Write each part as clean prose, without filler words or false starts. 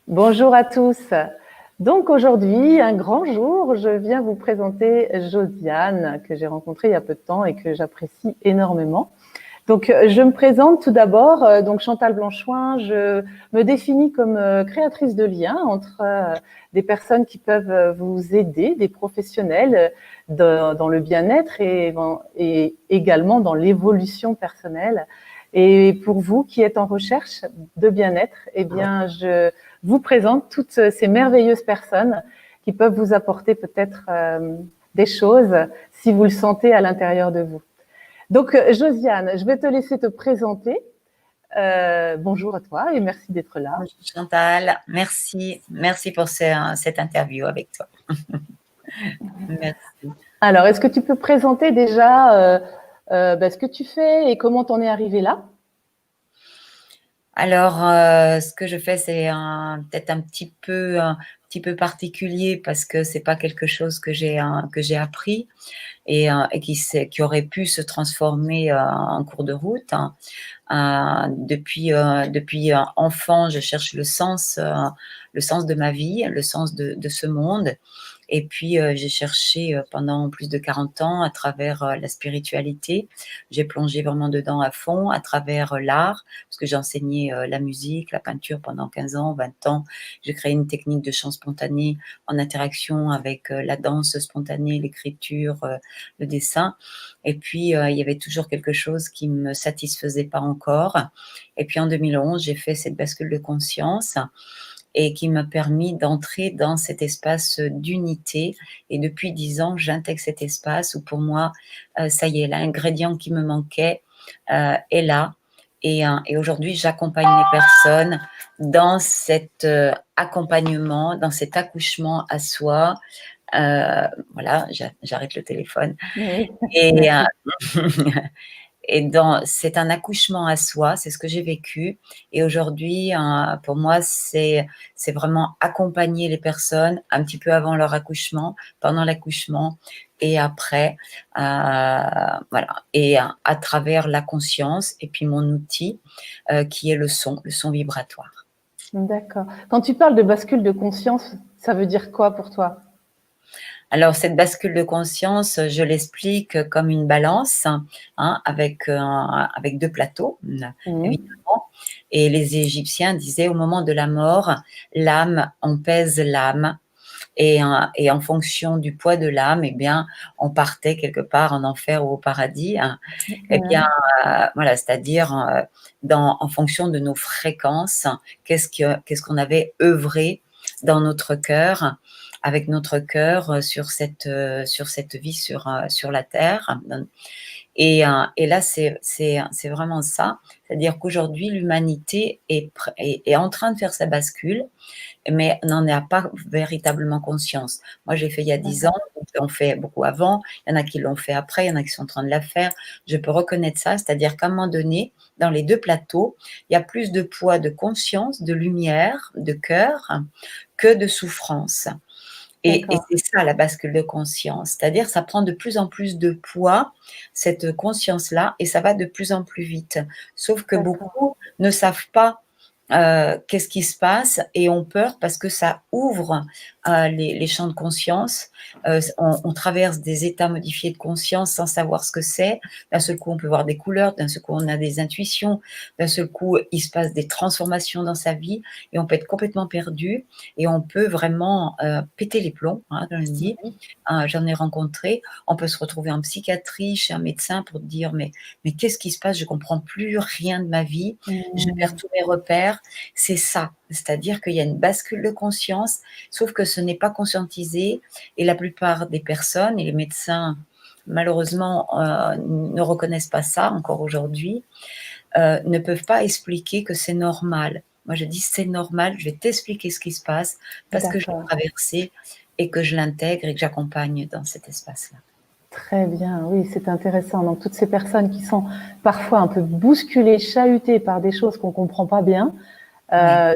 Bonjour à tous. Donc aujourd'hui, un grand jour, je viens vous présenter Josiane, que j'ai rencontrée il y a peu de temps et que j'apprécie énormément. Donc je me présente tout d'abord, donc Chantal Blanchoin, je me définis comme créatrice de liens entre des personnes qui peuvent vous aider, des professionnels dans le bien-être et également dans l'évolution personnelle. Et pour vous qui êtes en recherche de bien-être, eh bien, je vous présente toutes ces merveilleuses personnes qui peuvent vous apporter peut-être des choses si vous le sentez à l'intérieur de vous. Donc, Josiane, je vais te laisser te présenter. Bonjour à toi et merci d'être là. Bonjour Chantal, merci pour cette interview avec toi. Merci. Alors, est-ce que tu peux présenter déjà ce que tu fais et comment t'en es arrivé là? Alors, ce que je fais, c'est peut-être un petit peu particulier parce que c'est pas quelque chose que j'ai appris et qui aurait pu se transformer en cours de route. Depuis enfant, je cherche le sens de ma vie, le sens de ce monde. Et puis, j'ai cherché pendant plus de 40 ans à travers la spiritualité. J'ai plongé vraiment dedans à fond, à travers l'art, parce que j'ai enseigné la musique, la peinture pendant 15 ans, 20 ans. J'ai créé une technique de chant spontané en interaction avec la danse spontanée, l'écriture, le dessin. Et puis, il y avait toujours quelque chose qui me satisfaisait pas encore. Et puis, en 2011, j'ai fait cette bascule de conscience et qui m'a permis d'entrer dans cet espace d'unité. Et depuis 10 ans, j'intègre cet espace où pour moi, ça y est, l'ingrédient qui me manquait est là. Et aujourd'hui, j'accompagne les personnes dans cet accompagnement, dans cet accouchement à soi. Voilà, j'arrête le téléphone. Oui, Et, merci. c'est un accouchement à soi, c'est ce que j'ai vécu. Et aujourd'hui, pour moi, c'est vraiment accompagner les personnes un petit peu avant leur accouchement, pendant l'accouchement et après. Voilà. Et à travers la conscience et puis mon outil qui est le son vibratoire. D'accord. Quand tu parles de bascule de conscience, ça veut dire quoi pour toi? Alors, cette bascule de conscience, je l'explique comme une balance, avec deux plateaux, évidemment. Et les Égyptiens disaient, au moment de la mort, l'âme, on pèse l'âme. Et en fonction du poids de l'âme, eh bien, on partait quelque part en enfer ou au paradis. Eh bien, voilà, c'est-à-dire en fonction de nos fréquences, qu'est-ce qu'on avait œuvré dans notre cœur, avec notre cœur sur cette vie sur la terre. Et là, c'est vraiment ça. C'est-à-dire qu'aujourd'hui, l'humanité est en train de faire sa bascule, mais n'en a pas véritablement conscience. Moi, j'ai fait il y a 10 ans, on fait beaucoup avant, il y en a qui l'ont fait après, il y en a qui sont en train de la faire. Je peux reconnaître ça, c'est-à-dire qu'à un moment donné, dans les deux plateaux, il y a plus de poids de conscience, de lumière, de cœur, que de souffrance. Et c'est ça la bascule de conscience, c'est-à-dire ça prend de plus en plus de poids, cette conscience-là, et ça va de plus en plus vite. Sauf que beaucoup ne savent pas qu'est-ce qui se passe et ont peur parce que ça ouvre les champs de conscience. On traverse des états modifiés de conscience sans savoir ce que c'est. D'un seul coup, on peut voir des couleurs, d'un seul coup, on a des intuitions, d'un seul coup, il se passe des transformations dans sa vie et on peut être complètement perdu et on peut vraiment péter les plombs, comme je dis. J'en ai rencontré. On peut se retrouver en psychiatrie chez un médecin pour dire mais qu'est-ce qui se passe? Je comprends plus rien de ma vie. Je perds tous mes repères. C'est ça. C'est-à-dire qu'il y a une bascule de conscience, sauf que ce n'est pas conscientisé et la plupart des personnes et les médecins, malheureusement, ne reconnaissent pas ça encore aujourd'hui, ne peuvent pas expliquer que c'est normal. Moi, je dis c'est normal, je vais t'expliquer ce qui se passe parce que je l'ai traversé et que je l'intègre et que j'accompagne dans cet espace-là. Très bien, oui, c'est intéressant. Donc, toutes ces personnes qui sont parfois un peu bousculées, chahutées par des choses qu'on ne comprend pas bien,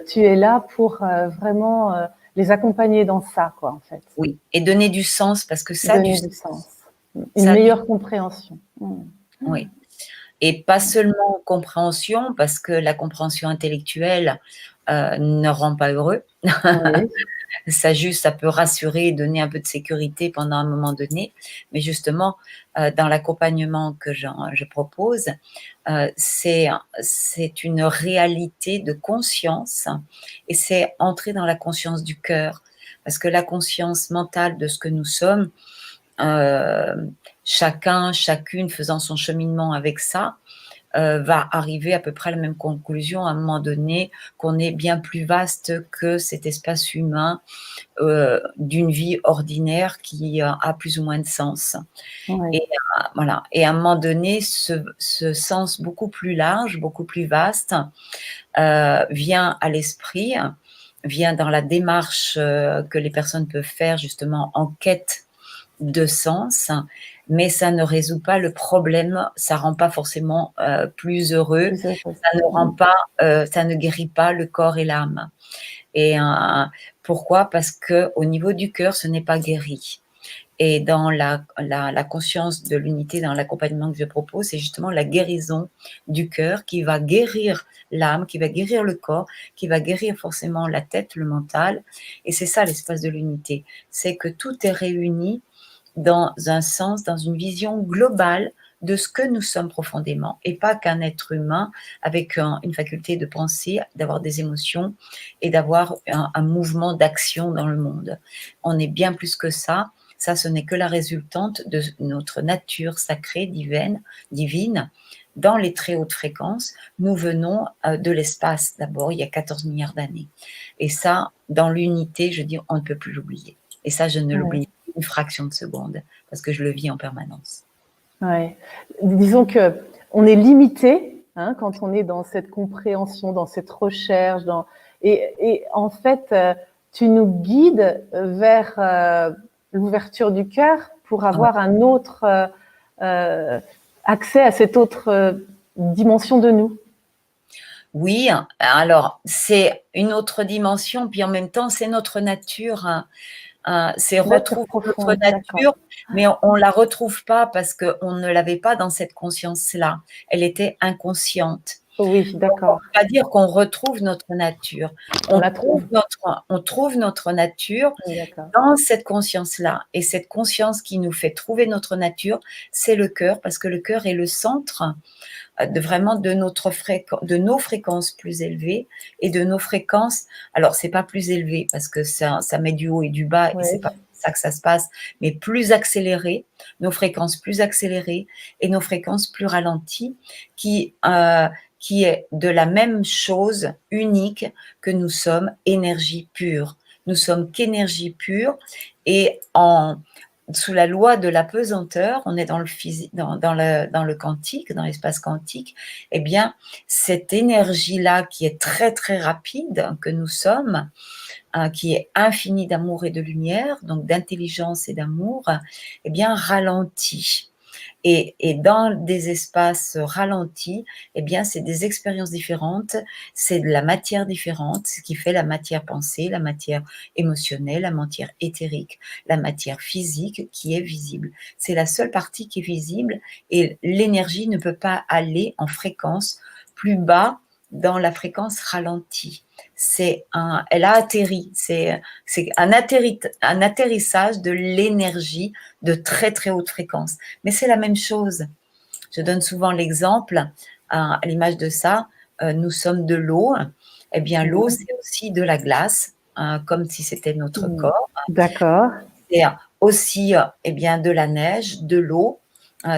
tu es là pour vraiment les accompagner dans ça, quoi, en fait. Oui, et donner du sens parce que ça a du Donner du sens. sens. Une meilleure compréhension. Oui. Et pas seulement compréhension, parce que la compréhension intellectuelle, ne rend pas heureux. Oui. Ça peut rassurer et donner un peu de sécurité pendant un moment donné, mais justement, dans l'accompagnement que je propose, c'est une réalité de conscience et c'est entrer dans la conscience du cœur. Parce que la conscience mentale de ce que nous sommes, chacun, chacune faisant son cheminement avec ça, va arriver à peu près à la même conclusion à un moment donné, qu'on est bien plus vaste que cet espace humain d'une vie ordinaire qui a plus ou moins de sens. Oui. Et voilà. Et à un moment donné, ce sens beaucoup plus large, beaucoup plus vaste, vient à l'esprit, vient dans la démarche que les personnes peuvent faire justement en quête de sens, mais ça ne résout pas le problème, ça rend pas forcément plus heureux, Plus heureux. ça ne rend pas, ça ne guérit pas le corps et l'âme. Et pourquoi? Parce que au niveau du cœur, ce n'est pas guéri. Et dans la conscience de l'unité, dans l'accompagnement que je propose, c'est justement la guérison du cœur qui va guérir l'âme, qui va guérir le corps, qui va guérir forcément la tête, le mental. Et c'est ça l'espace de l'unité. C'est que tout est réuni dans un sens, dans une vision globale de ce que nous sommes profondément et pas qu'un être humain avec une faculté de penser, d'avoir des émotions et d'avoir un mouvement d'action dans le monde. On est bien plus que ça. Ça, ce n'est que la résultante de notre nature sacrée, divine. Dans les très hautes fréquences, nous venons de l'espace d'abord, il y a 14 milliards d'années. Et ça, dans l'unité, je dis, on ne peut plus l'oublier. Et ça, je ne l'oublie pas une fraction de seconde parce que je le vis en permanence. Ouais. Disons que on est limité quand on est dans cette compréhension, dans cette recherche, et en fait, tu nous guides vers l'ouverture du cœur pour avoir un autre accès à cette autre dimension de nous. Oui, alors c'est une autre dimension, puis en même temps c'est notre nature. C'est retrouver notre nature, mais on la retrouve pas parce qu'on ne l'avait pas dans cette conscience-là. Elle était inconsciente. Oui, d'accord. On ne peut pas dire qu'on retrouve notre nature. On la trouve. On trouve notre nature D'accord. dans cette conscience-là. Et cette conscience qui nous fait trouver notre nature, c'est le cœur, parce que le cœur est le centre vraiment de nos fréquences plus élevées et de nos fréquences. Alors, c'est pas plus élevé parce que ça met du haut et du bas et c'est pas ça que ça se passe, mais plus accéléré, nos fréquences plus accélérées et nos fréquences plus ralenties qui est de la même chose unique que nous sommes énergie pure. Nous sommes qu'énergie pure et sous la loi de la pesanteur, on est dans le physique, dans le quantique, dans l'espace quantique, eh bien, cette énergie-là qui est très, très rapide, que nous sommes, qui est infinie d'amour et de lumière, donc d'intelligence et d'amour, eh bien, ralentit. Et dans des espaces ralentis, eh bien, c'est des expériences différentes, c'est de la matière différente, ce qui fait la matière pensée, la matière émotionnelle, la matière éthérique, la matière physique qui est visible. C'est la seule partie qui est visible et l'énergie ne peut pas aller en fréquence plus bas dans la fréquence ralentie. Elle a atterri, c'est un atterrissage de l'énergie de très très haute fréquence. Mais c'est la même chose. Je donne souvent l'exemple, à l'image de ça, nous sommes de l'eau. Eh bien, l'eau, c'est aussi de la glace, comme si c'était notre corps. D'accord. C'est aussi eh bien, de la neige, de l'eau.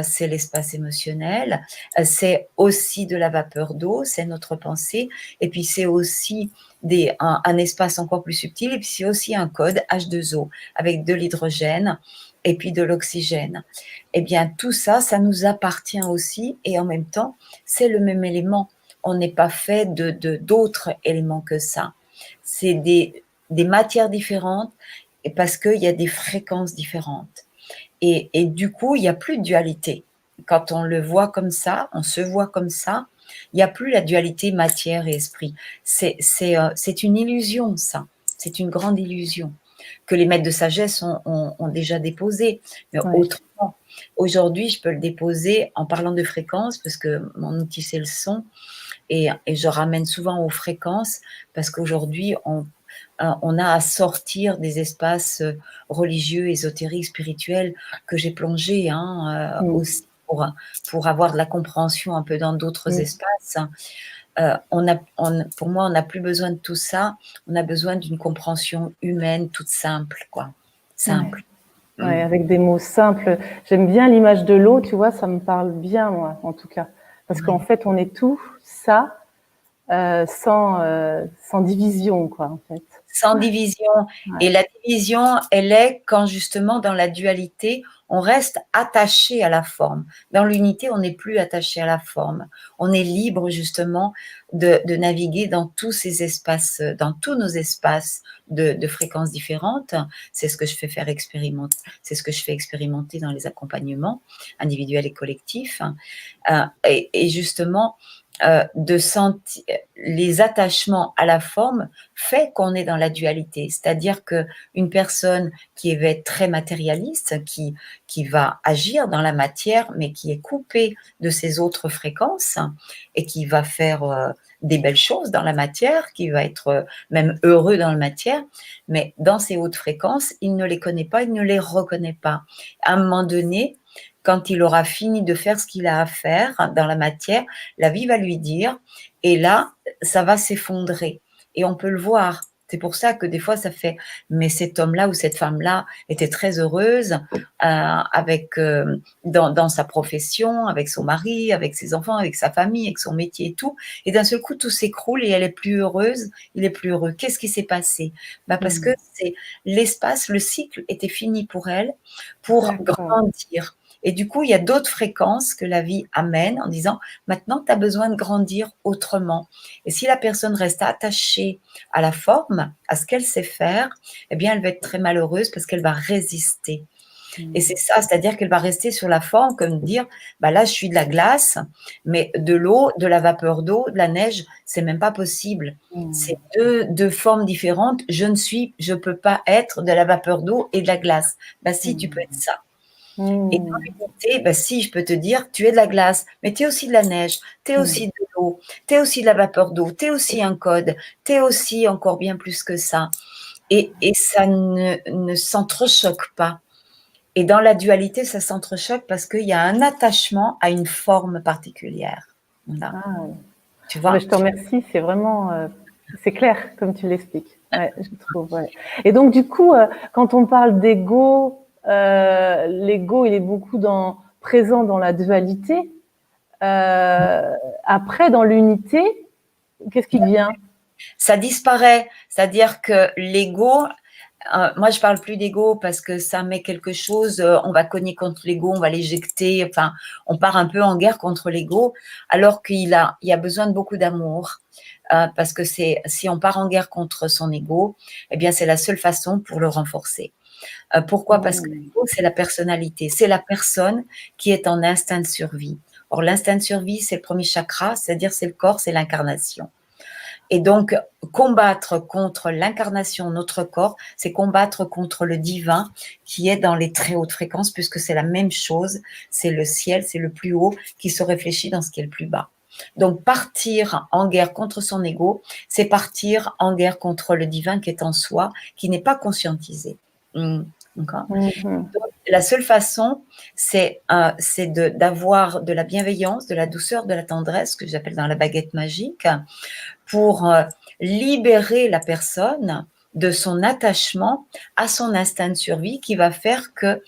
C'est l'espace émotionnel, c'est aussi de la vapeur d'eau, c'est notre pensée, et puis c'est aussi un espace encore plus subtil, et puis c'est aussi un code H2O avec de l'hydrogène et puis de l'oxygène. Eh bien, tout ça, ça nous appartient aussi, et en même temps, c'est le même élément. On n'est pas fait d'autres éléments que ça. C'est des matières différentes, parce qu'il y a des fréquences différentes. Et du coup, il n'y a plus de dualité. Quand on le voit comme ça, on se voit comme ça, il n'y a plus la dualité matière et esprit. C'est une illusion, ça. C'est une grande illusion que les maîtres de sagesse ont déjà déposée. Mais autrement, aujourd'hui, je peux le déposer en parlant de fréquence, parce que mon outil, c'est le son. et je ramène souvent aux fréquences parce qu'aujourd'hui, on a à sortir des espaces religieux, ésotériques, spirituels que j'ai plongé Mm. aussi pour avoir de la compréhension un peu dans d'autres Mm. espaces. Pour moi, on n'a plus besoin de tout ça. On a besoin d'une compréhension humaine toute simple, quoi. Ouais. Simple. Ouais, Mm. avec des mots simples. J'aime bien l'image de l'eau, tu vois, ça me parle bien, moi, en tout cas. Parce qu'en Ouais. fait, on est tout ça sans division, quoi, en fait. Sans division. Ouais. Et la division, elle est quand justement dans la dualité, on reste attaché à la forme. Dans l'unité, on n'est plus attaché à la forme. On est libre justement de naviguer dans tous ces espaces, dans tous nos espaces de fréquences différentes. C'est ce que je fais faire expérimenter, c'est ce que je fais expérimenter dans les accompagnements individuels et collectifs. Et justement, de sentir les attachements à la forme fait qu'on est dans la dualité. C'est-à-dire que une personne qui va être très matérialiste, qui va agir dans la matière, mais qui est coupée de ses autres fréquences et qui va faire des belles choses dans la matière, qui va être même heureux dans la matière, mais dans ces hautes fréquences, il ne les connaît pas, il ne les reconnaît pas. À un moment donné, quand il aura fini de faire ce qu'il a à faire dans la matière, la vie va lui dire, et là, ça va s'effondrer. Et on peut le voir. C'est pour ça que des fois, ça fait, mais cet homme-là ou cette femme-là était très heureuse dans sa profession, avec son mari, avec ses enfants, avec sa famille, avec son métier et tout. Et d'un seul coup, tout s'écroule et elle est plus heureuse, il est plus heureux. Qu'est-ce qui s'est passé? Parce que Mm. c'est l'espace, le cycle était fini pour elle, pour D'accord. grandir. Et du coup, il y a d'autres fréquences que la vie amène en disant, maintenant, tu as besoin de grandir autrement. Et si la personne reste attachée à la forme, à ce qu'elle sait faire, eh bien, elle va être très malheureuse parce qu'elle va résister. Et Mm. c'est ça, c'est-à-dire qu'elle va rester sur la forme, comme dire, bah là, je suis de la glace, mais de l'eau, de la vapeur d'eau, de la neige, c'est même pas possible. Mm. C'est deux formes différentes. Je peux pas être de la vapeur d'eau et de la glace. Bah si, tu peux être ça. Et dans Mm. l'unité, bah si, je peux te dire, tu es de la glace, mais tu es aussi de la neige, tu es Mm. aussi de l'eau, tu es aussi de la vapeur d'eau, tu es aussi un code, tu es aussi encore bien plus que ça. Et ça ne s'entrechoque pas. Et dans la dualité, ça s'entrechoque parce qu'il y a un attachement à une forme particulière. Voilà. Ah, Tu ah ben, vois? je te remercie, c'est vraiment, c'est clair comme tu l'expliques. Ouais, je trouve. Ouais. Et donc du coup, quand on parle d'ego, l'ego, il est beaucoup présent dans la dualité. Euh, Après, dans l'unité, qu'est-ce qui devient? Ça disparaît. C'est-à-dire que l'ego, moi, je parle plus d'ego parce que ça met quelque chose, on va cogner contre l'ego, on va l'éjecter, enfin, on part un peu en guerre contre l'ego, alors il y a besoin de beaucoup d'amour. Parce que si on part en guerre contre son ego, eh bien, c'est la seule façon pour le renforcer. Pourquoi? Parce que Mm. l'ego, c'est la personnalité, c'est la personne qui est en instinct de survie. Or, l'instinct de survie, c'est le premier chakra, c'est-à-dire c'est le corps, c'est l'incarnation. Et donc, combattre contre l'incarnation, notre corps, c'est combattre contre le divin qui est dans les très hautes fréquences, puisque c'est la même chose, c'est le ciel, c'est le plus haut qui se réfléchit dans ce qui est le plus bas. Donc, partir en guerre contre son ego, c'est partir en guerre contre le divin qui est en soi, qui n'est pas conscientisé. D'accord. Mhm. Donc, la seule façon, c'est d'avoir de la bienveillance, de la douceur, de la tendresse, que j'appelle dans la baguette magique, pour libérer la personne de son attachement à son instinct de survie qui va faire que,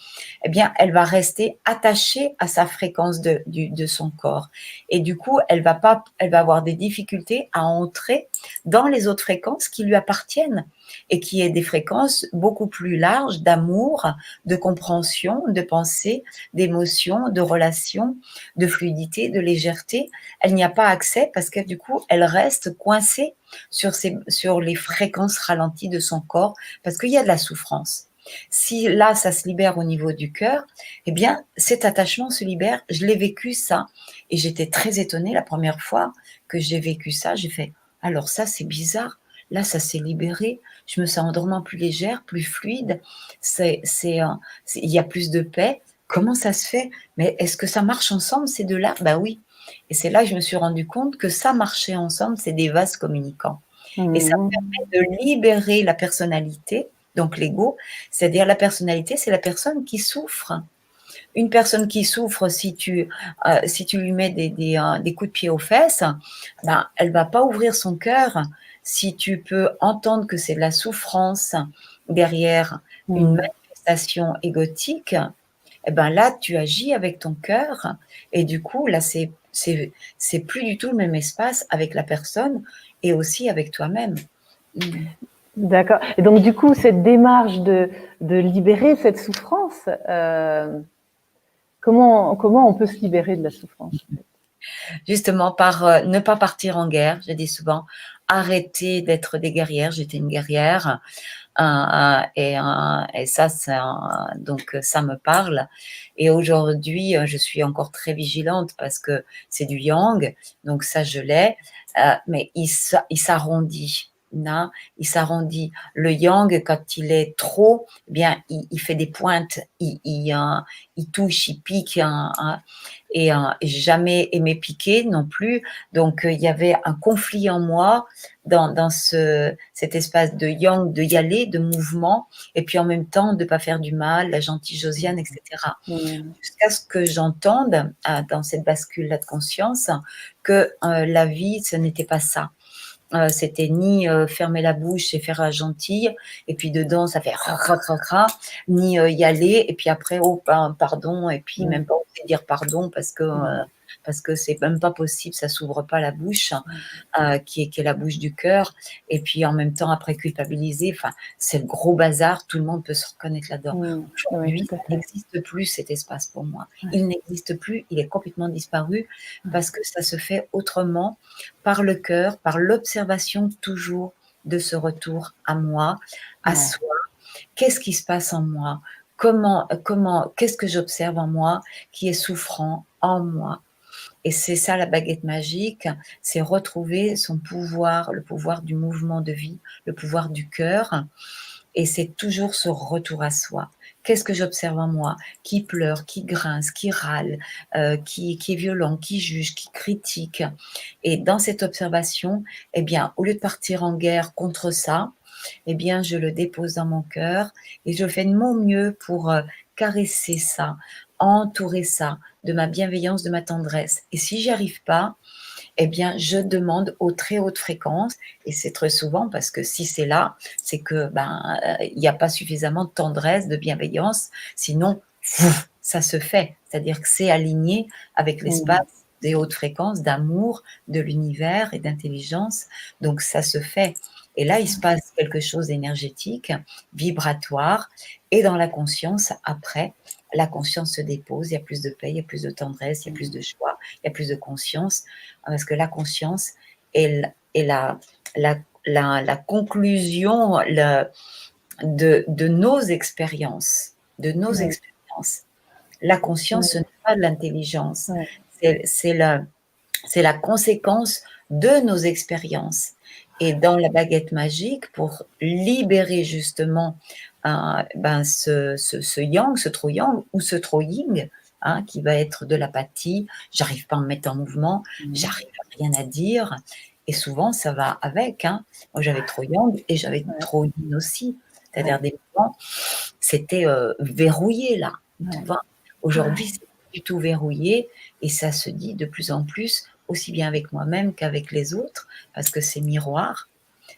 eh bien, elle va rester attachée à sa fréquence de son corps. Et du coup, elle va avoir des difficultés à entrer dans les autres fréquences qui lui appartiennent et qui est des fréquences beaucoup plus larges d'amour, de compréhension, de pensée, d'émotion, de relation, de fluidité, de légèreté. Elle n'y a pas accès parce que du coup, elle reste coincée sur les fréquences ralenties de son corps parce qu'il y a de la souffrance. Si là, ça se libère au niveau du cœur, eh bien, cet attachement se libère. Je l'ai vécu ça et j'étais très étonnée la première fois que j'ai vécu ça. J'ai fait, alors ça, c'est bizarre. Là, ça s'est libéré. Je me sens drôlement plus légère, plus fluide. Il y a plus de paix. Comment ça se fait? Mais est-ce que ça marche ensemble, ces deux-là? Ben oui. Et c'est là que je me suis rendu compte que ça marchait ensemble, c'est des vases communicants. Et ça permet de libérer la personnalité, donc l'ego, c'est-à-dire la personnalité, c'est la personne qui souffre. Une personne qui souffre, si tu lui mets des coups de pied aux fesses, ben, elle va pas ouvrir son cœur. Si tu peux entendre que c'est de la souffrance derrière une manifestation égotique, eh ben là, tu agis avec ton cœur et du coup, là, c'est plus du tout le même espace avec la personne et aussi avec toi-même. D'accord. Et donc, du coup, cette démarche de libérer cette souffrance, comment on peut se libérer de la souffrance? Justement, par ne pas partir en guerre, je dis souvent, arrêter d'être des guerrières. J'étais une guerrière. Et ça, donc ça me parle. Et aujourd'hui, je suis encore très vigilante parce que c'est du yang, donc ça je l'ai, mais il s'arrondit. Non, il s'arrondit. Le yang, quand il est trop, eh bien, il fait des pointes, il touche, il pique, et j'ai jamais aimé piquer non plus. Donc, il y avait un conflit en moi dans cet espace de yang, de y aller, de mouvement, et puis en même temps de pas faire du mal, la gentille Josiane, etc. Jusqu'à ce que j'entende dans cette bascule-là de conscience que la vie, ce n'était pas ça. C'était ni fermer la bouche et faire la gentille, et puis dedans ça fait ra, ni y aller, et puis après oh pardon, et puis même pas oser dire pardon parce que c'est même pas possible, ça s'ouvre pas la bouche, qui est la bouche du cœur, et puis en même temps après culpabiliser, enfin c'est le gros bazar, tout le monde peut se reconnaître là-dedans. Aujourd'hui, ça n'existe plus cet espace pour moi. Il n'existe plus, il est complètement disparu parce que ça se fait autrement, par le cœur, par l'observation toujours de ce retour à moi, à soi. Qu'est-ce qui se passe en moi? Qu'est-ce que j'observe en moi qui est souffrant en moi? Et c'est ça la baguette magique, c'est retrouver son pouvoir, le pouvoir du mouvement de vie, le pouvoir du cœur. Et c'est toujours ce retour à soi. Qu'est-ce que j'observe en moi? Qui pleure, qui grince, qui râle, qui est violent, qui juge, qui critique. Et dans cette observation, eh bien, au lieu de partir en guerre contre ça, eh bien, je le dépose dans mon cœur et je fais de mon mieux pour caresser ça, entourer ça de ma bienveillance, de ma tendresse. Et si j'y arrive pas, eh bien, je demande aux très hautes fréquences, et c'est très souvent parce que si c'est là, c'est que il n'y a pas suffisamment de tendresse, de bienveillance, sinon ça se fait. C'est-à-dire que c'est aligné avec l'espace des hautes fréquences, d'amour, de l'univers et d'intelligence. Donc ça se fait. Et là, il se passe quelque chose d'énergétique, vibratoire, et dans la conscience, après, la conscience se dépose, il y a plus de paix, il y a plus de tendresse, il y a plus de joie, il y a plus de conscience, parce que la conscience est la conclusion de nos expériences, de nos expériences. La conscience, ce n'est pas de l'intelligence, c'est la conséquence de nos expériences. Et dans la baguette magique, pour libérer justement ce yang, ce trop yang ou ce trop yin, qui va être de l'apathie, j'arrive pas à me mettre en mouvement, j'arrive à rien à dire, et souvent ça va avec. Moi j'avais trop yang et j'avais trop yin aussi, c'est-à-dire des moments, c'était verrouillé là, tu vois. Aujourd'hui c'est pas du tout verrouillé et ça se dit de plus en plus, aussi bien avec moi-même qu'avec les autres, parce que c'est miroir.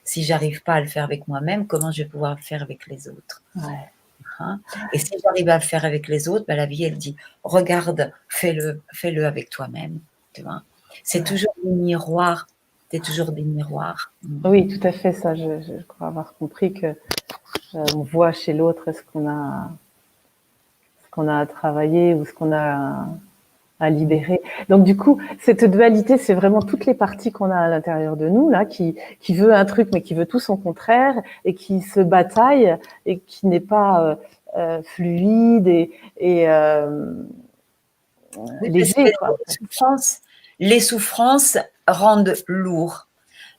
Si j'arrive pas à le faire avec moi-même, comment je vais pouvoir le faire avec les autres? Et si j'arrive à le faire avec les autres, la vie, elle dit, regarde, fais-le avec toi-même. Tu vois? C'est toujours des miroirs. C'est toujours des miroirs. Oui, tout à fait, ça, je crois avoir compris que on voit chez l'autre ce qu'on a à travailler ou ce qu'on a à libérer. Donc du coup, cette dualité, c'est vraiment toutes les parties qu'on a à l'intérieur de nous là, qui veut un truc mais qui veut tout son contraire et qui se bataille et qui n'est pas fluide et léger. Quoi. Les souffrances rendent lourd,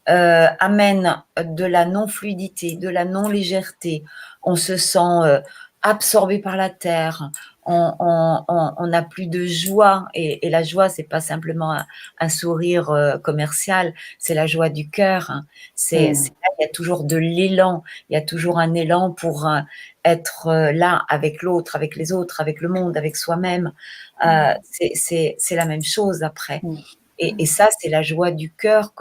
amènent de la non-fluidité, de la non-légèreté. On se sent absorbé par la terre. On n'a plus de joie. Et la joie, c'est pas simplement un sourire commercial, c'est la joie du cœur. Hein. Il y a toujours de l'élan. Il y a toujours un élan pour être là avec l'autre, avec les autres, avec le monde, avec soi-même. C'est la même chose après. Et ça, c'est la joie du cœur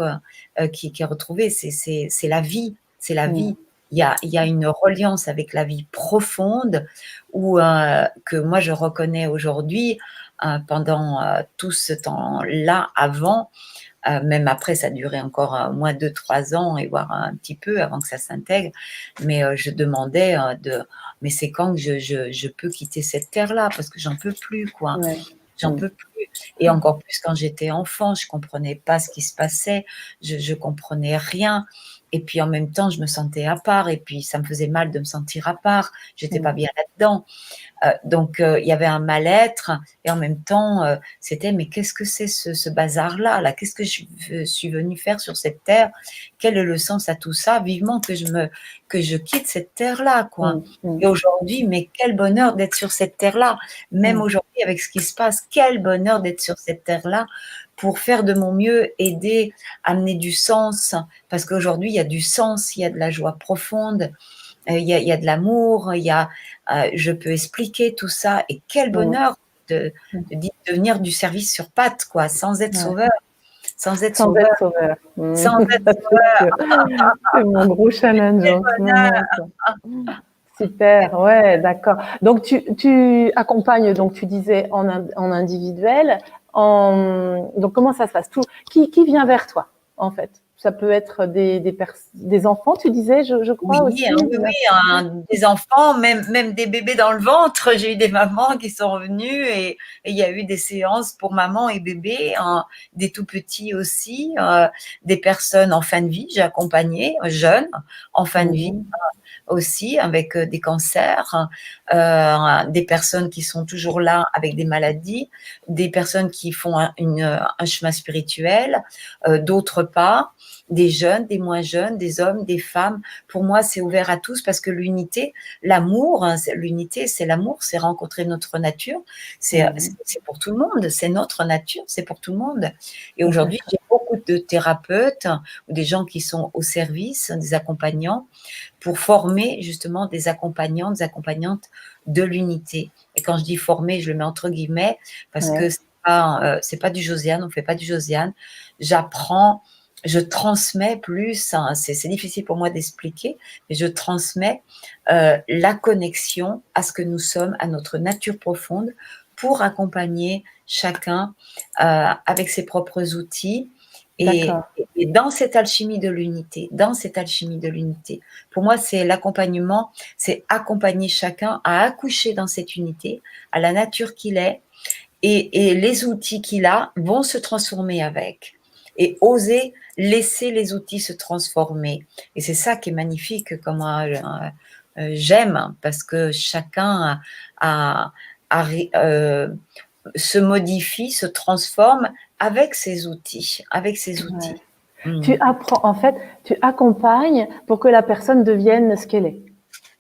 qui est retrouvée. C'est la vie. C'est la vie. Il y a une reliance avec la vie profonde que moi je reconnais aujourd'hui pendant tout ce temps-là avant. Même après, ça a duré encore moins 2-3 ans et voire un petit peu avant que ça s'intègre. Mais je demandais mais c'est quand que je peux quitter cette terre-là parce que j'en peux plus, quoi. J'en peux plus. Et encore plus quand j'étais enfant, je comprenais pas ce qui se passait, je comprenais rien. Et puis en même temps, je me sentais à part. Et puis ça me faisait mal de me sentir à part. J'étais pas bien là-dedans. Donc il y avait un mal-être et en même temps c'était mais qu'est-ce que c'est ce bazar là, qu'est-ce que je suis venue faire sur cette terre, quel est le sens à tout ça, vivement que je quitte cette terre là quoi. Et aujourd'hui mais quel bonheur d'être sur cette terre là, même aujourd'hui avec ce qui se passe, quel bonheur d'être sur cette terre là pour faire de mon mieux, aider, amener du sens, parce qu'aujourd'hui il y a du sens, il y a de la joie profonde. Il y a de l'amour, je peux expliquer tout ça. Et quel bonheur de venir du service sur pattes, quoi, sans être sauveur. Sans être Sans sauveur. être sauveur. Sans être Ça, sauveur. c'est mon gros challenge Quel en ce bonheur. moment. Ça. Super, ouais, d'accord. Donc tu accompagnes, donc tu disais en individuel. Donc comment ça se passe? Qui vient vers toi en fait? Ça peut être des enfants, tu disais, je crois Oui, aussi. des enfants, même des bébés dans le ventre. J'ai eu des mamans qui sont revenues et il y a eu des séances pour maman et bébé, des tout petits aussi, des personnes en fin de vie, j'ai accompagné, jeunes, en fin de vie aussi, avec des cancers, des personnes qui sont toujours là avec des maladies, des personnes qui font un chemin spirituel, d'autres pas, des jeunes, des moins jeunes, des hommes, des femmes. Pour moi, c'est ouvert à tous parce que l'unité, l'amour, hein, l'unité, c'est l'amour, c'est rencontrer notre nature, c'est pour tout le monde, c'est notre nature, c'est pour tout le monde. Et aujourd'hui, j'ai beaucoup de thérapeutes ou des gens qui sont au service, des accompagnants, pour former justement des accompagnants, des accompagnantes de l'unité. Et quand je dis former, je le mets entre guillemets parce que c'est pas du Josiane, on fait pas du Josiane. J'apprends, je transmets plus, hein, c'est difficile pour moi d'expliquer, mais je transmets la connexion à ce que nous sommes, à notre nature profonde, pour accompagner chacun avec ses propres outils. Et dans cette alchimie de l'unité, pour moi, c'est l'accompagnement, c'est accompagner chacun à accoucher dans cette unité, à la nature qu'il est, et les outils qu'il a vont se transformer avec. Et oser laisser les outils se transformer. Et c'est ça qui est magnifique, comme j'aime, parce que chacun se modifie, se transforme avec ses outils, Tu apprends, en fait, tu accompagnes pour que la personne devienne ce qu'elle est.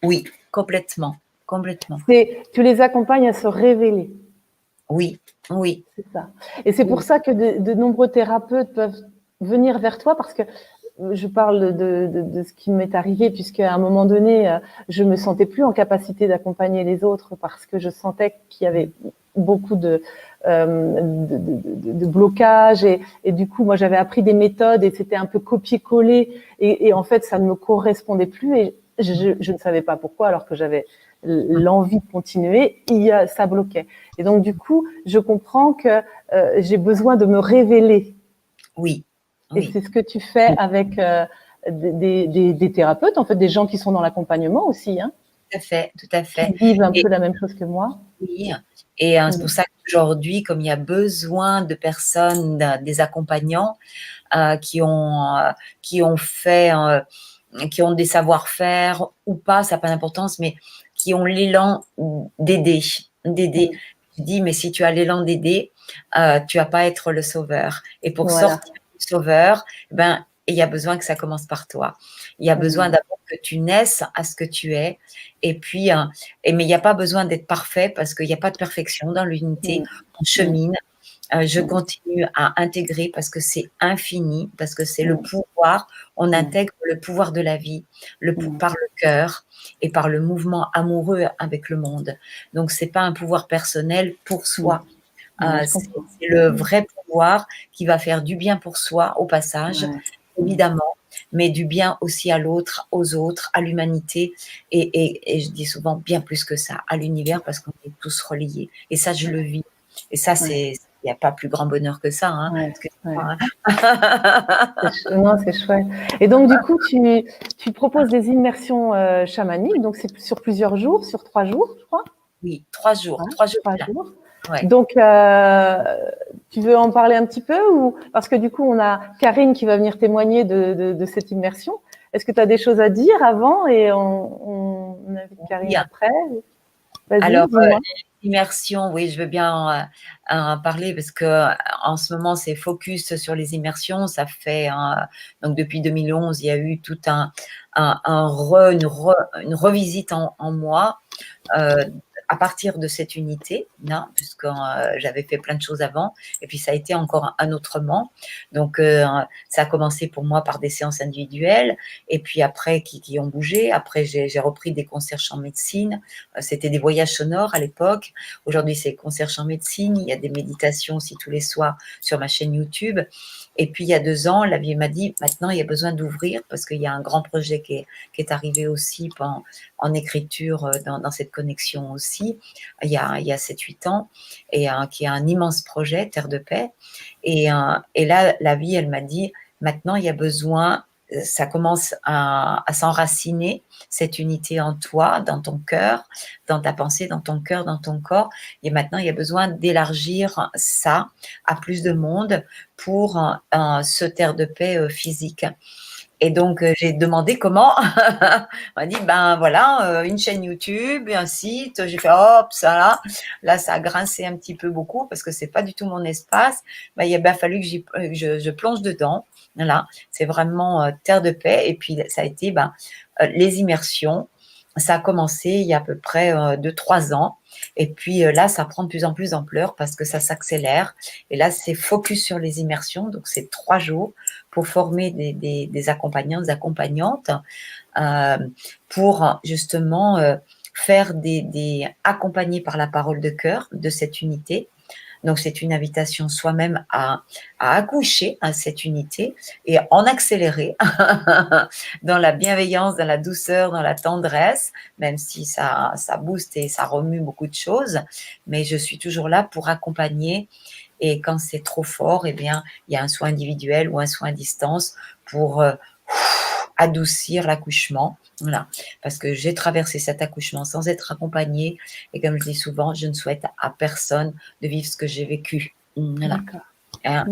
Oui, complètement. Tu les accompagnes à se révéler. Oui. C'est ça. Et c'est pour ça que de nombreux thérapeutes peuvent venir vers toi parce que je parle de ce qui m'est arrivé puisqu'à un moment donné, je me sentais plus en capacité d'accompagner les autres parce que je sentais qu'il y avait beaucoup de blocages et du coup, moi, j'avais appris des méthodes et c'était un peu copier-coller et en fait, ça ne me correspondait plus et je ne savais pas pourquoi alors que j'avais l'envie de continuer, ça bloquait. Et donc, du coup, je comprends que j'ai besoin de me révéler. Oui. Et c'est ce que tu fais avec des thérapeutes, en fait, des gens qui sont dans l'accompagnement aussi. Hein, tout à fait. Qui vivent un peu la même chose que moi. Oui, et c'est pour ça qu'aujourd'hui, comme il y a besoin de personnes, des accompagnants qui ont fait, qui ont des savoir-faire ou pas, ça n'a pas d'importance, mais qui ont l'élan d'aider. Je dis, mais si tu as l'élan d'aider, tu vas pas être le sauveur. Et pour sortir du sauveur, ben, et il y a besoin que ça commence par toi. Il y a besoin d'abord que tu naisses à ce que tu es. Et puis, mais il n'y a pas besoin d'être parfait parce qu'il n'y a pas de perfection dans l'unité. On chemine. Je continue à intégrer parce que c'est infini, parce que c'est le pouvoir. On intègre le pouvoir de la vie, par le cœur et par le mouvement amoureux avec le monde. Donc, c'est pas un pouvoir personnel pour soi. C'est le vrai pouvoir qui va faire du bien pour soi au passage, évidemment, mais du bien aussi à l'autre, aux autres, à l'humanité et je dis souvent bien plus que ça, à l'univers parce qu'on est tous reliés. Et ça, je le vis. Et ça, il n'y a pas plus grand bonheur que ça. Hein, Non, c'est chouette. Et donc, du coup, tu proposes des immersions chamaniques. Donc, c'est sur plusieurs jours, sur 3 jours, je crois. Oui, 3 jours. 3 jours. Ouais. Donc, tu veux en parler un petit peu ou parce que du coup, on a Karine qui va venir témoigner de cette immersion. Est-ce que tu as des choses à dire avant et on invite Karine après? Alors, l'immersion, oui, je veux bien en parler parce que en ce moment, c'est focus sur les immersions. Ça fait donc depuis 2011, il y a eu tout une revisite en moi. À partir de cette unité, puisque j'avais fait plein de choses avant, et puis ça a été encore un autrement. Donc, ça a commencé pour moi par des séances individuelles, et puis après, qui ont bougé. Après, j'ai repris des concerts chant médecine. C'était des voyages sonores à l'époque. Aujourd'hui, c'est concerts chant médecine. Il y a des méditations aussi tous les soirs sur ma chaîne YouTube. Et puis, il y a 2 ans, la vie m'a dit, maintenant, il y a besoin d'ouvrir parce qu'il y a un grand projet qui est arrivé aussi en écriture dans cette connexion aussi, il y a 7-8 ans, et qui est un immense projet, Terre de Paix. Et là, la vie, elle m'a dit, maintenant, il y a besoin, ça commence à s'enraciner, cette unité en toi, dans ton cœur, dans ta pensée, dans ton cœur, dans ton corps. Et maintenant, il y a besoin d'élargir ça à plus de monde pour ce Terre de Paix physique. Et donc, j'ai demandé comment. On m'a dit, ben voilà, une chaîne YouTube, un site. J'ai fait, hop, ça là, ça a grincé un petit peu beaucoup parce que c'est pas du tout mon espace. Ben, il a bien fallu que je plonge dedans. Voilà, c'est vraiment Terre de Paix. Et puis, ça a été les immersions. Ça a commencé il y a à peu près 2-3 ans. Et puis là, ça prend de plus en plus d'ampleur parce que ça s'accélère. Et là, c'est focus sur les immersions. Donc, c'est 3 jours pour former des accompagnants, des accompagnantes, pour justement faire accompagner par la parole de cœur de cette unité. Donc, c'est une invitation soi-même à accoucher à cette unité et en accélérer dans la bienveillance, dans la douceur, dans la tendresse, même si ça booste et ça remue beaucoup de choses. Mais je suis toujours là pour accompagner. Et quand c'est trop fort, eh bien, il y a un soin individuel ou un soin à distance pour adoucir l'accouchement. Voilà. Parce que j'ai traversé cet accouchement sans être accompagnée. Et comme je dis souvent, je ne souhaite à personne de vivre ce que j'ai vécu. Voilà.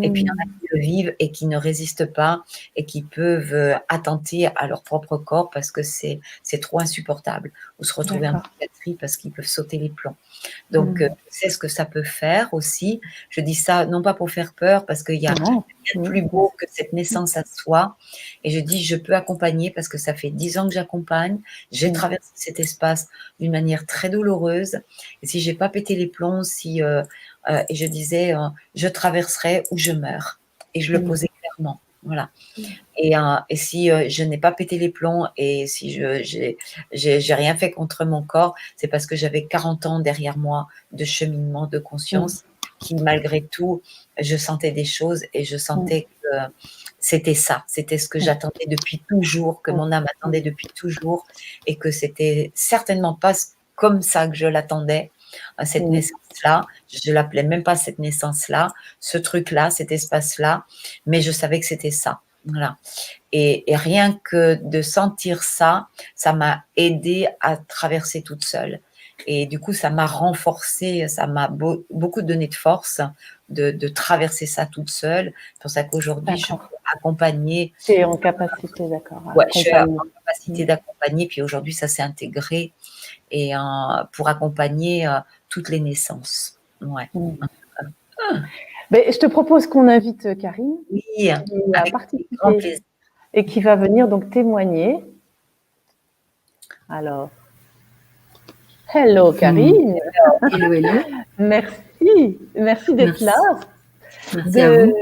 Et puis, il y en a qui le vivent et qui ne résistent pas et qui peuvent attenter à leur propre corps parce que c'est trop insupportable. Ou se retrouver en psychiatrie parce qu'ils peuvent sauter les plombs. Donc, c'est ce que ça peut faire aussi. Je dis ça non pas pour faire peur parce qu'il y a rien de plus beau que cette naissance à soi. Et je dis, je peux accompagner parce que ça fait 10 ans que j'accompagne. J'ai traversé cet espace d'une manière très douloureuse. Et si j'ai pas pété les plombs, et je disais, je traverserai ou je meurs. Et je le posais clairement. Voilà. Et si je n'ai pas pété les plombs et si j'ai rien fait contre mon corps, c'est parce que j'avais 40 ans derrière moi de cheminement de conscience qui, malgré tout, je sentais des choses et je sentais que c'était ça, c'était ce que j'attendais depuis toujours, que mon âme attendait depuis toujours et que c'était certainement pas comme ça que je l'attendais. Cette naissance-là, je l'appelais même pas cette naissance-là, ce truc-là, cet espace-là, mais je savais que c'était ça. Voilà. Et rien que de sentir ça, ça m'a aidée à traverser toute seule. Et du coup, ça m'a renforcée, ça m'a beaucoup donné de force de traverser ça toute seule. C'est pour ça qu'aujourd'hui, je peux accompagner. Tu es en capacité, d'accord. Ouais, je suis en capacité d'accompagner. Puis aujourd'hui, ça s'est intégré et pour accompagner toutes les naissances. Ouais. Mais je te propose qu'on invite Karine Oui, à avec participer grand plaisir. et qui va venir donc témoigner. Alors, hello Karine. Hello, hello. Merci d'être là. Merci à vous.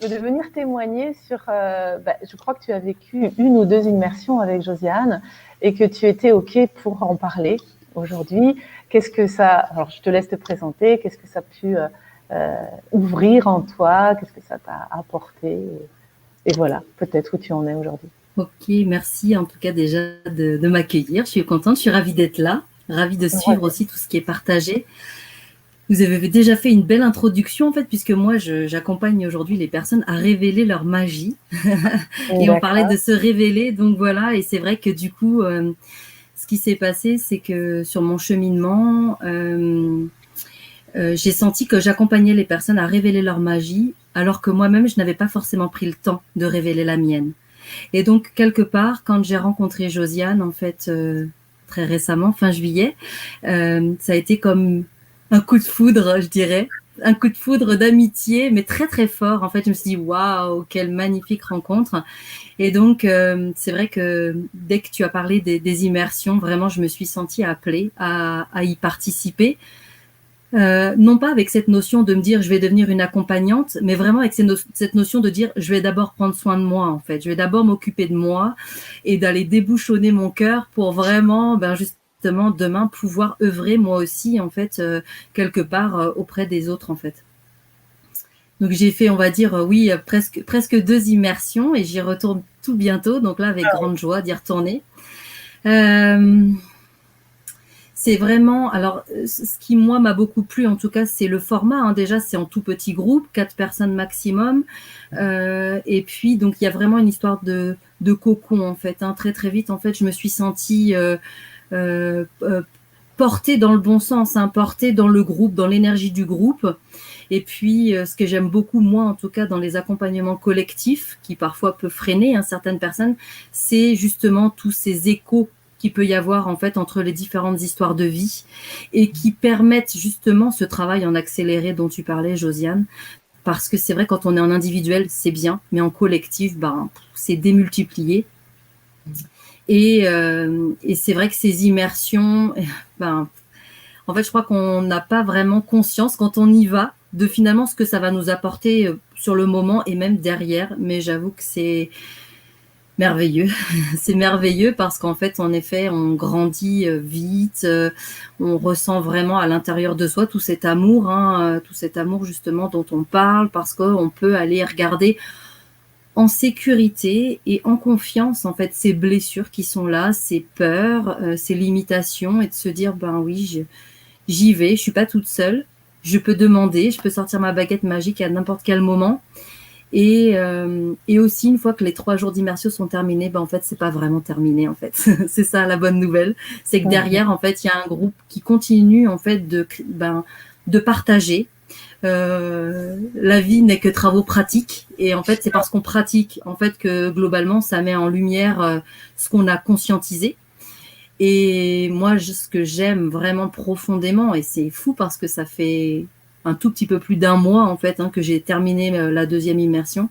De venir témoigner sur, je crois que tu as vécu 1 ou 2 immersions avec Josiane et que tu étais OK pour en parler aujourd'hui. Qu'est-ce que ça, alors je te laisse te présenter, qu'est-ce que ça a pu ouvrir en toi, qu'est-ce que ça t'a apporté et voilà, peut-être où tu en es aujourd'hui. Ok, merci en tout cas déjà de m'accueillir. Je suis contente, je suis ravie d'être là, ravie de suivre aussi tout ce qui est partagé. Vous avez déjà fait une belle introduction en fait, puisque moi j'accompagne aujourd'hui les personnes à révéler leur magie. Et on parlait de se révéler, donc voilà. Et c'est vrai que du coup, ce qui s'est passé, c'est que sur mon cheminement, j'ai senti que j'accompagnais les personnes à révéler leur magie, alors que moi-même je n'avais pas forcément pris le temps de révéler la mienne. Et donc quelque part, quand j'ai rencontré Josiane, en fait, très récemment, fin juillet, ça a été comme un coup de foudre, je dirais, un coup de foudre d'amitié, mais très très fort. En fait, je me suis dit waouh, quelle magnifique rencontre. Et donc c'est vrai que dès que tu as parlé des immersions, vraiment, je me suis sentie appelée à y participer. Non pas avec cette notion de me dire je vais devenir une accompagnante, mais vraiment avec cette notion de dire je vais d'abord prendre soin de moi en fait, je vais d'abord m'occuper de moi et d'aller débouchonner mon cœur pour vraiment justement demain pouvoir œuvrer moi aussi en fait quelque part auprès des autres en fait. Donc j'ai fait on va dire oui presque 2 immersions et j'y retourne tout bientôt, donc là avec grande joie d'y retourner. C'est vraiment, alors ce qui moi m'a beaucoup plu en tout cas, c'est le format. Hein. Déjà, c'est en tout petit groupe, 4 personnes maximum. Et puis donc il y a vraiment une histoire de cocon en fait. Hein. Très très vite en fait, je me suis sentie portée dans le bon sens, hein, portée dans le groupe, dans l'énergie du groupe. Et puis ce que j'aime beaucoup moi en tout cas dans les accompagnements collectifs, qui parfois peut freiner hein, certaines personnes, c'est justement tous ces échos qu'il peut y avoir en fait entre les différentes histoires de vie et qui permettent justement ce travail en accéléré dont tu parlais, Josiane. Parce que c'est vrai, quand on est en individuel, c'est bien, mais en collectif, c'est démultiplié. Et c'est vrai que ces immersions, en fait, je crois qu'on n'a pas vraiment conscience quand on y va de finalement ce que ça va nous apporter sur le moment et même derrière. Mais j'avoue que c'est merveilleux. C'est merveilleux parce qu'en fait, en effet, on grandit vite, on ressent vraiment à l'intérieur de soi tout cet amour justement dont on parle, parce qu'on peut aller regarder en sécurité et en confiance en fait ces blessures qui sont là, ces peurs, ces limitations, et de se dire oui, j'y vais, je suis pas toute seule, je peux demander, je peux sortir ma baguette magique à n'importe quel moment. Et aussi, une fois que les 3 jours d'immersion sont terminés, en fait, c'est pas vraiment terminé, en fait. C'est ça la bonne nouvelle. C'est que derrière, en fait, il y a un groupe qui continue, en fait, de partager. La vie n'est que travaux pratiques. Et en fait, c'est parce qu'on pratique, en fait, que globalement, ça met en lumière ce qu'on a conscientisé. Et moi, ce que j'aime vraiment profondément, et c'est fou parce que ça fait un tout petit peu plus d'1 mois en fait que j'ai terminé la 2e immersion,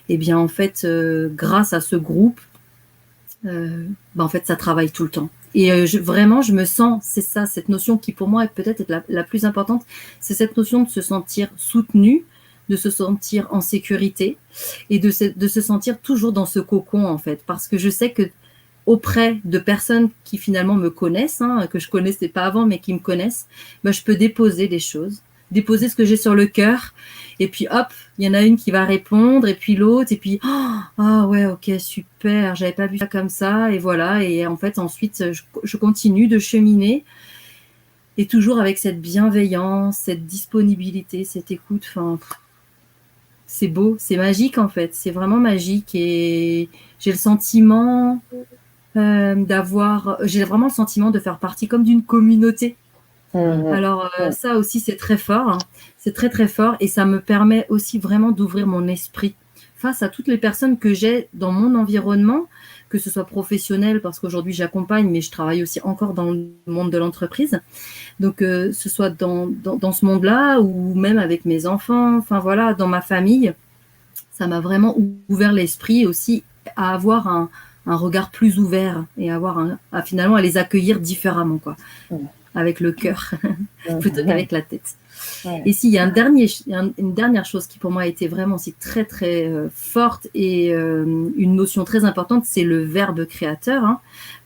et bien en fait grâce à ce groupe en fait ça travaille tout le temps et vraiment je me sens, c'est ça, cette notion qui pour moi est peut-être la plus importante, c'est cette notion de se sentir soutenu, de se sentir en sécurité et de se sentir toujours dans ce cocon en fait, parce que je sais que auprès de personnes qui finalement me connaissent, que je connaissais pas avant mais qui me connaissent, je peux déposer des choses, déposer ce que j'ai sur le cœur, et puis hop, il y en a une qui va répondre, et puis l'autre, et puis ouais, ok, super, j'avais pas vu ça comme ça, et voilà, et en fait ensuite je continue de cheminer, et toujours avec cette bienveillance, cette disponibilité, cette écoute, c'est beau, c'est magique en fait, c'est vraiment magique, et j'ai le sentiment j'ai vraiment le sentiment de faire partie comme d'une communauté. Alors ça aussi c'est très fort, hein. C'est très très fort, et ça me permet aussi vraiment d'ouvrir mon esprit face à toutes les personnes que j'ai dans mon environnement, que ce soit professionnel, parce qu'aujourd'hui j'accompagne, mais je travaille aussi encore dans le monde de l'entreprise, donc ce soit dans ce monde-là, ou même avec mes enfants, dans ma famille, ça m'a vraiment ouvert l'esprit aussi à avoir un regard plus ouvert et finalement à les accueillir différemment, quoi, avec le cœur plutôt qu'avec la tête. Ouais. Et s'il y a une dernière chose qui pour moi a été vraiment aussi très très forte et une notion très importante, c'est le verbe créateur. Hein.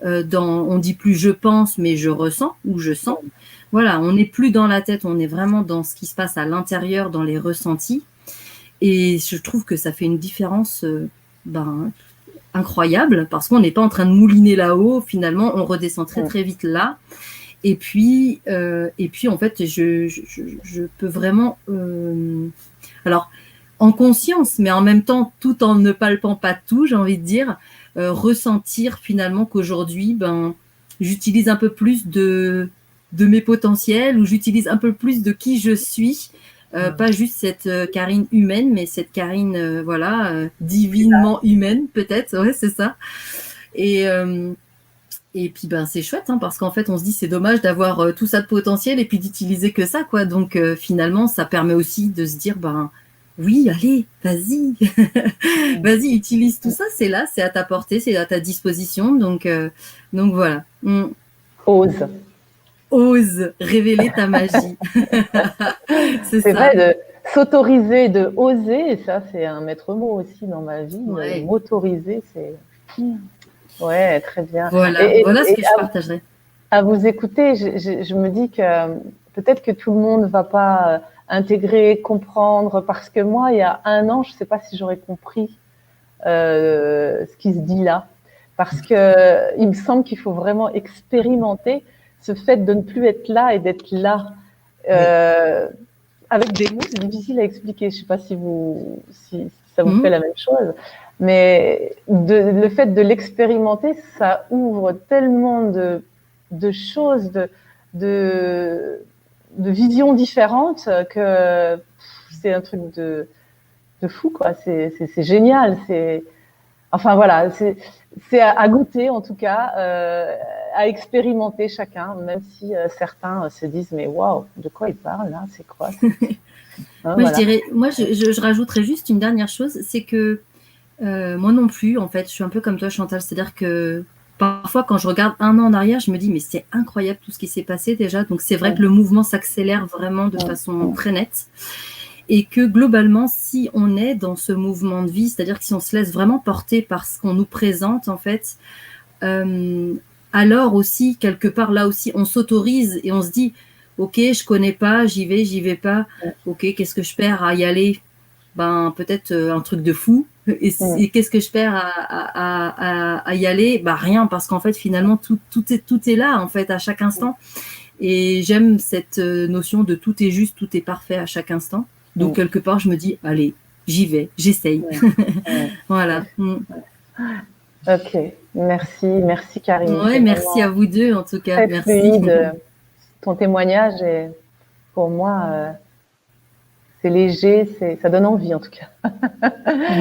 On dit plus je pense, mais je ressens ou je sens. Voilà, on n'est plus dans la tête, on est vraiment dans ce qui se passe à l'intérieur, dans les ressentis. Et je trouve que ça fait une différence incroyable parce qu'on n'est pas en train de mouliner là-haut. Finalement, on redescend très très vite là. Et puis en fait, je peux vraiment, alors en conscience, mais en même temps, tout en ne palpant pas tout, j'ai envie de dire, ressentir finalement qu'aujourd'hui, j'utilise un peu plus de mes potentiels, ou j'utilise un peu plus de qui je suis, pas juste cette Karine humaine, mais cette Karine, divinement humaine, peut-être, ouais, c'est ça. Et puis c'est chouette, hein, parce qu'en fait on se dit c'est dommage d'avoir tout ça de potentiel et puis d'utiliser que ça, quoi. Donc finalement ça permet aussi de se dire oui, allez, vas-y, vas-y, utilise tout ça, c'est là, c'est à ta portée, c'est à ta disposition. Donc voilà. Ose révéler ta magie. C'est vrai, de s'autoriser, de oser, et ça c'est un maître mot aussi dans ma vie. Ouais. M'autoriser, c'est ouais, très bien. Voilà, voilà ce que je partagerais. À vous écouter, je me dis que peut-être que tout le monde ne va pas intégrer, comprendre, parce que moi, il y a un an, je ne sais pas si j'aurais compris ce qui se dit là, parce que il me semble qu'il faut vraiment expérimenter ce fait de ne plus être là et d'être là. Avec des mots, c'est difficile à expliquer. Je ne sais pas si ça vous fait la même chose. Mais le fait de l'expérimenter, ça ouvre tellement de choses, de visions différentes que c'est un truc de fou, quoi. C'est génial. Enfin voilà, c'est à goûter en tout cas, à expérimenter chacun, même si certains se disent mais waouh, de quoi il parle là, c'est quoi? Je rajouterais juste une dernière chose, c'est que moi non plus, en fait, je suis un peu comme toi, Chantal, c'est-à-dire que parfois, quand je regarde un an en arrière, je me dis, mais c'est incroyable tout ce qui s'est passé déjà. Donc, c'est vrai que le mouvement s'accélère vraiment de façon très nette. Et que globalement, si on est dans ce mouvement de vie, c'est-à-dire que si on se laisse vraiment porter par ce qu'on nous présente, en fait, alors aussi, quelque part, là aussi, on s'autorise et on se dit, ok, je connais pas, j'y vais pas. Ok, qu'est-ce que je perds à y aller? Peut-être un truc de fou. Et qu'est-ce que je perds à y aller? Rien, parce qu'en fait, finalement, tout est là, en fait, à chaque instant. Et j'aime cette notion de tout est juste, tout est parfait à chaque instant. Donc, quelque part, je me dis, allez, j'y vais, j'essaye. Voilà. Ok, merci Karine. Ouais, merci à vous deux, en tout cas. Très merci. Fluide. Ton témoignage est, pour moi, c'est léger, ça donne envie en tout cas.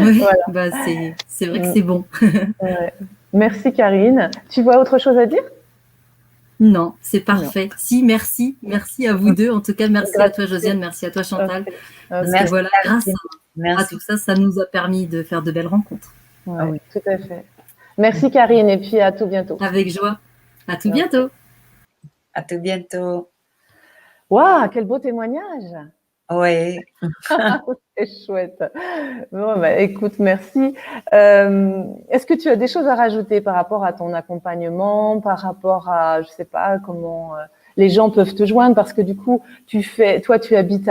Oui, voilà. C'est vrai que c'est bon. Merci Karine. Tu vois autre chose à dire? Non, c'est parfait. Non. Si, merci. Merci à vous deux. En tout cas, merci à toi Josiane, merci à toi Chantal. Parce que voilà, grâce à tout ça, ça nous a permis de faire de belles rencontres. Oui, tout à fait. Merci Karine et puis à tout bientôt. Avec joie. À tout bientôt. À tout bientôt. Waouh, quel beau témoignage. Oui. C'est chouette. Bon, écoute, merci. Est-ce que tu as des choses à rajouter par rapport à ton accompagnement, par rapport à, je sais pas, comment les gens peuvent te joindre? Parce que du coup, tu habites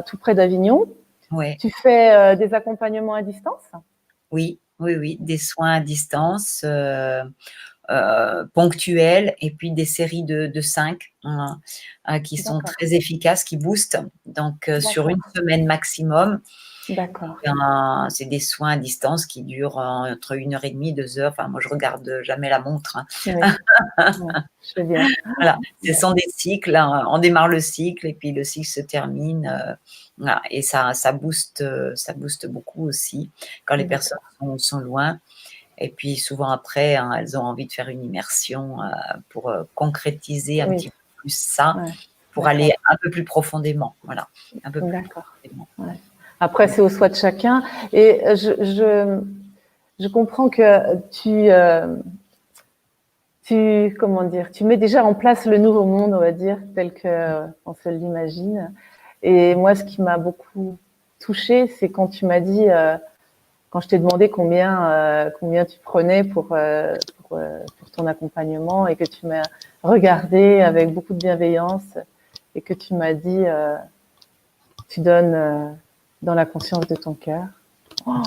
tout près d'Avignon. Oui. Tu fais des accompagnements à distance? Oui, des soins à distance. Ponctuelles et puis des séries de 5 qui sont très efficaces, qui boostent. Donc, sur une semaine maximum. D'accord. C'est des soins à distance qui durent entre 1h30, 2 heures. Enfin, moi, je regarde jamais la montre. Oui. Je veux bien. Voilà, ce sont des cycles. On démarre le cycle et puis le cycle se termine. Voilà, et ça booste beaucoup aussi quand les personnes sont loin. Et puis souvent après, elles ont envie de faire une immersion pour concrétiser un petit peu plus ça, pour aller un peu plus profondément. Voilà, un peu plus profondément. Ouais. Après, c'est au choix de chacun. Et je je comprends que comment dire, tu mets déjà en place le nouveau monde, on va dire, tel que on se l'imagine. Et moi, ce qui m'a beaucoup touchée, c'est quand tu m'as dit, quand je t'ai demandé combien tu prenais pour ton accompagnement et que tu m'as regardé avec beaucoup de bienveillance et que tu m'as dit, tu donnes dans la conscience de ton cœur. Oh,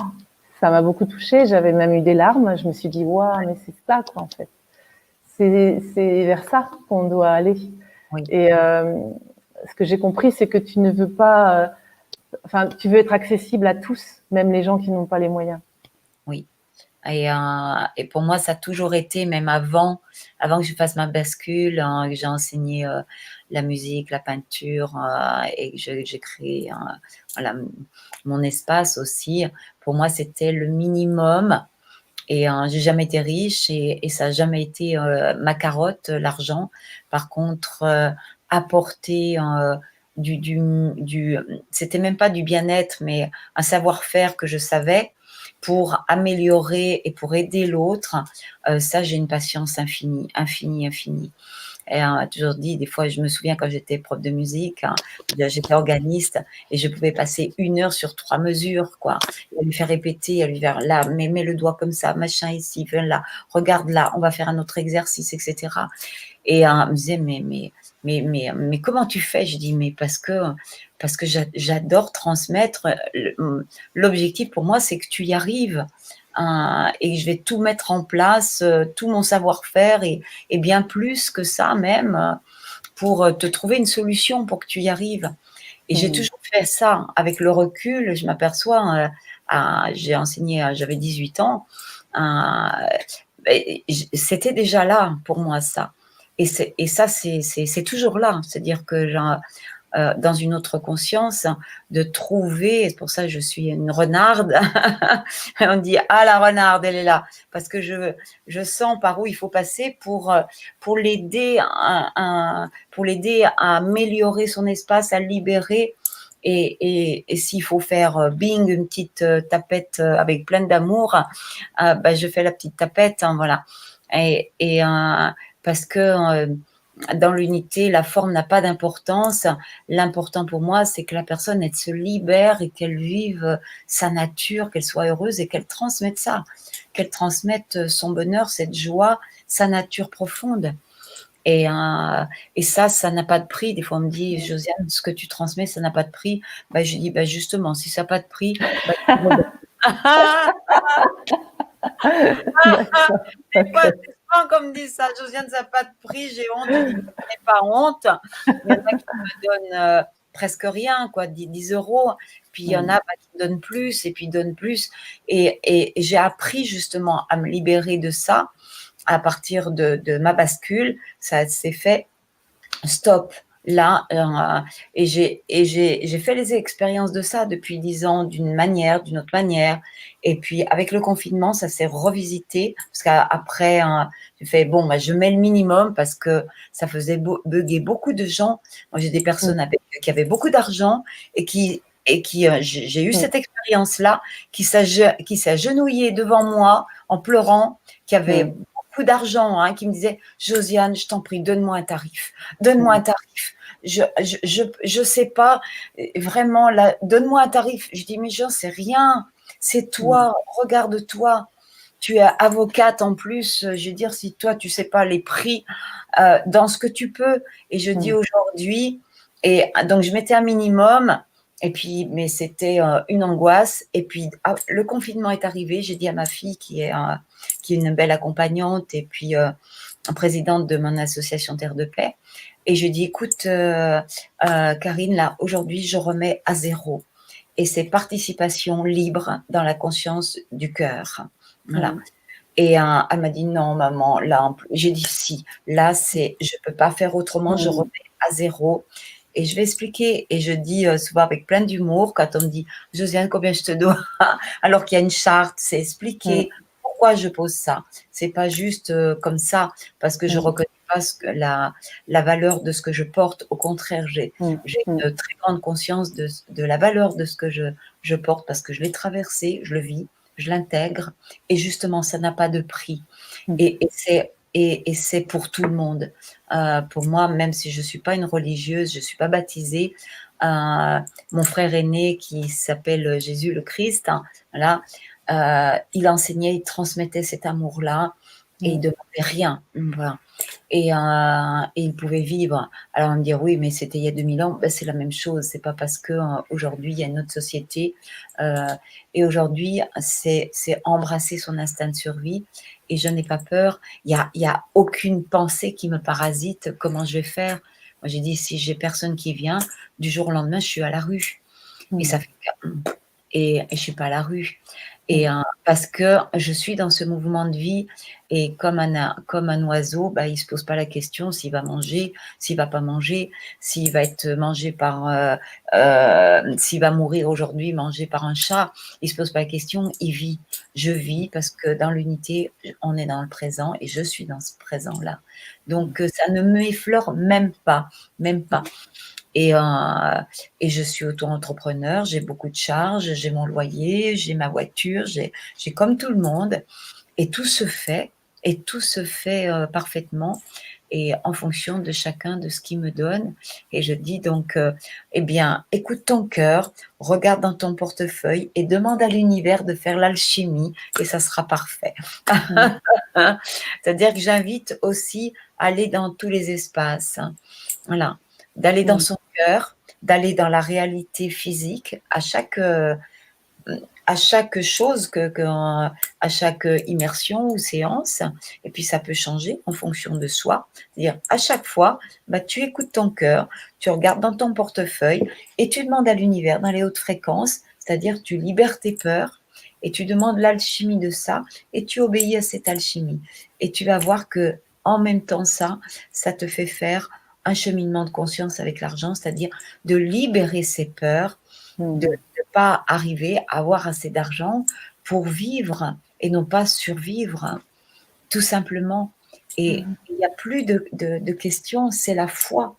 ça m'a beaucoup touchée. J'avais même eu des larmes. Je me suis dit, waouh, mais c'est ça, quoi, en fait. C'est vers ça qu'on doit aller. Oui. Et ce que j'ai compris, c'est que tu ne veux pas, tu veux être accessible à tous, même les gens qui n'ont pas les moyens. Oui. Et pour moi, ça a toujours été, même avant que je fasse ma bascule, que j'ai enseigné la musique, la peinture, et que j'ai créé voilà, mon espace aussi. Pour moi, c'était le minimum. Et j'ai jamais été riche et ça n'a jamais été ma carotte, l'argent. Par contre, apporter c'était même pas du bien-être, mais un savoir-faire que je savais pour améliorer et pour aider l'autre, ça, j'ai une patience infinie, infinie, infinie. Et on a toujours dit, des fois, je me souviens quand j'étais prof de musique, j'étais organiste et je pouvais passer 1 heure sur 3 mesures, quoi. À lui faire répéter, à lui faire là, mets le doigt comme ça, machin ici, viens là, regarde là, on va faire un autre exercice, etc. Et elle me disait, mais comment tu fais? Je dis, mais parce que j'adore transmettre. L'objectif pour moi, c'est que tu y arrives. Et je vais tout mettre en place, tout mon savoir-faire et bien plus que ça même, pour te trouver une solution pour que tu y arrives. Et j'ai toujours fait ça. Avec le recul, je m'aperçois, j'ai enseigné, j'avais 18 ans, c'était déjà là pour moi ça. Et ça, c'est toujours là. C'est-à-dire que dans une autre conscience, de trouver, et c'est pour ça que je suis une renarde, on dit « Ah, la renarde, elle est là », parce que je sens par où il faut passer pour l'aider pour l'aider à améliorer son espace, à le libérer. Et s'il faut faire bing, une petite tapette avec plein d'amour, je fais la petite tapette, hein, voilà. Et parce que dans l'unité, la forme n'a pas d'importance. L'important pour moi, c'est que la personne, elle se libère et qu'elle vive sa nature, qu'elle soit heureuse et qu'elle transmette ça, qu'elle transmette son bonheur, cette joie, sa nature profonde. Et ça n'a pas de prix. Des fois, on me dit, Josiane, ce que tu transmets, ça n'a pas de prix. Je dis, justement, si ça n'a pas de prix, des fois, c'est souvent qu'on me dit ça, Josiane, ça n'a pas de prix, j'ai honte. Je dis, je n'ai pas honte. Il y en a qui me donnent presque rien, quoi, 10 euros. Puis il y en a qui donnent plus et puis donnent plus. Et j'ai appris justement à me libérer de ça à partir de ma bascule. Ça s'est fait stop. Là, et j'ai fait les expériences de ça depuis 10 ans, d'une autre manière. Et puis, avec le confinement, ça s'est revisité. Parce qu'après, j'ai fait, je mets le minimum parce que ça faisait bugger beaucoup de gens. Moi, j'ai des personnes qui avaient beaucoup d'argent et j'ai eu cette expérience-là, qui s'agenouillait devant moi en pleurant, qui avait beaucoup d'argent, qui me disait, Josiane, je t'en prie, donne-moi un tarif. Donne-moi un tarif. Je sais pas, vraiment, là, donne-moi un tarif. Je dis, mais j'en sais rien. C'est toi, regarde-toi. Tu es avocate en plus. Je veux dire, si toi, tu sais pas les prix dans ce que tu peux. Et je dis aujourd'hui, et donc je mettais un minimum. Et puis, mais c'était une angoisse. Et puis, le confinement est arrivé. J'ai dit à ma fille, qui est une belle accompagnante et puis présidente de mon association Terre de Paix. Et je dis, écoute, Karine, là, aujourd'hui, je remets à 0. Et c'est participation libre dans la conscience du cœur. Voilà. Et elle m'a dit, non, maman, là, j'ai dit, si, là, je ne peux pas faire autrement, je remets à 0. Et je vais expliquer, et je dis souvent avec plein d'humour, quand on me dit, Josiane, combien je te dois? Alors qu'il y a une charte, c'est expliquer pourquoi je pose ça. C'est pas juste comme ça, parce que je reconnais pas la valeur de ce que je porte. Au contraire, j'ai une très grande conscience de la valeur de ce que je porte, parce que je l'ai traversé, je le vis, je l'intègre, et justement, ça n'a pas de prix. Mhm. Et c'est pour tout le monde. Pour moi, même si je ne suis pas une religieuse, je ne suis pas baptisée, mon frère aîné qui s'appelle Jésus le Christ, hein, voilà, il enseignait, il transmettait cet amour-là et il ne demandait rien. Voilà. Et il pouvait vivre. Alors on va me dire oui, mais c'était il y a 2000 ans. Ben, c'est la même chose. C'est pas parce que aujourd'hui il y a une autre société. Et aujourd'hui, c'est embrasser son instinct de survie. Et je n'ai pas peur. Il y a aucune pensée qui me parasite. Comment je vais faire? Moi j'ai dit si j'ai personne qui vient, du jour au lendemain je suis à la rue. Et ça fait et je suis pas à la rue. Et parce que je suis dans ce mouvement de vie et comme un oiseau, bah, il se pose pas la question s'il va manger, s'il va pas manger, s'il va être mangé par, s'il va mourir aujourd'hui, mangé par un chat. Il se pose pas la question, il vit. Je vis parce que dans l'unité, on est dans le présent et je suis dans ce présent-là. Donc ça ne m'effleure même pas, même pas. Et je suis auto-entrepreneur, j'ai beaucoup de charges, j'ai mon loyer, j'ai ma voiture, j'ai comme tout le monde et tout se fait parfaitement et en fonction de chacun de ce qu'il me donne. Et je dis donc, eh bien, écoute ton cœur, regarde dans ton portefeuille et demande à l'univers de faire l'alchimie et ça sera parfait. C'est-à-dire que j'invite aussi à aller dans tous les espaces. Voilà, d'aller dans son cœur, d'aller dans la réalité physique à chaque chose, à chaque immersion ou séance. Et puis ça peut changer en fonction de soi. C'est-à-dire à chaque fois, bah, tu écoutes ton cœur, tu regardes dans ton portefeuille et tu demandes à l'univers dans les hautes fréquences, c'est-à-dire tu libères tes peurs et tu demandes l'alchimie de ça et tu obéis à cette alchimie. Et tu vas voir que en même temps ça te fait faire un cheminement de conscience avec l'argent, c'est-à-dire de libérer ses peurs, de ne pas arriver à avoir assez d'argent pour vivre et non pas survivre, tout simplement. Et il n'y a plus de questions, c'est la foi.